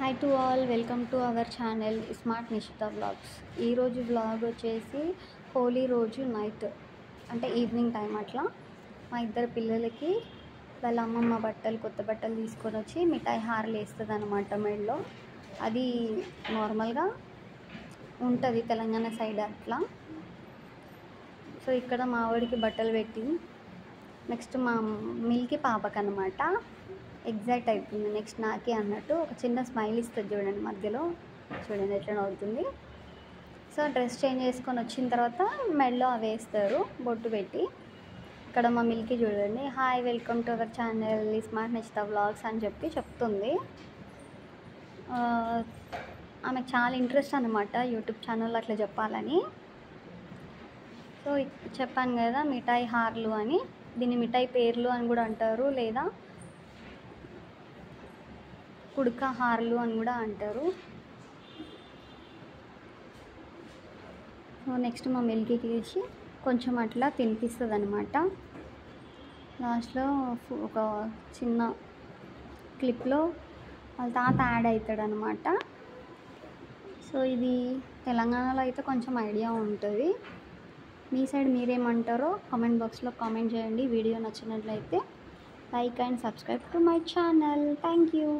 Hi to all, welcome to our channel smart Nishita vlogs. ఈరోజు vlog వచ్చేసి హోలీ రోజు night అంటే ఈవినింగ్ టైం అట్లా మా ఇద్దరు పిల్లలకి వాళ్ళ అమ్మమ్మ కొత్త బట్టలు తీసుకొని వచ్చి మిఠాయి హారలు వేస్తుంది అనమాట మెడలో. అది నార్మల్గా ఉంటుంది తెలంగాణ సైడ్ అట్లా. సో ఇక్కడ మా వాడికి బట్టలు పెట్టి నెక్స్ట్ మా మిల్కి పాపకి అనమాట ఎగ్జైట్ అవుతుంది, నెక్స్ట్ నాకే అన్నట్టు ఒక చిన్న స్మైల్ ఇస్తుంది చూడండి, మధ్యలో చూడండి ఎట్లా అవుతుంది. సో డ్రెస్ చేంజ్ చేసుకొని వచ్చిన తర్వాత మెడలో అవి వేస్తారు బొట్టు పెట్టి. ఇక్కడ మా మిల్కి చూడండి, hi welcome to our channel smart Nishita vlogs అని చెప్పి చెప్తుంది. ఆమెకు చాలా ఇంట్రెస్ట్ అనమాట యూట్యూబ్ ఛానల్ అట్లా చెప్పాలని. సో చెప్పాను కదా మిఠాయి హార్లు అని, దీన్ని మిఠాయి పేర్లు అని కూడా అంటారు, లేదా కుడుక హార్లు అని కూడా అంటారు. సో నెక్స్ట్ మా మిల్కీకి వేసి కొంచెం అట్లా తినిపిస్తుంది అనమాట. లాస్ట్లో ఒక చిన్న క్లిప్లో వాళ్ళ తాత యాడ్ అవుతాడు అనమాట. సో ఇది తెలంగాణలో అయితే కొంచెం ఐడియా ఉంటుంది. మీ సైడ్ మీరేమంటారో కామెంట్ బాక్స్లో కామెంట్ చేయండి. వీడియో నచ్చినట్లయితే like and subscribe to my channel. Thank you.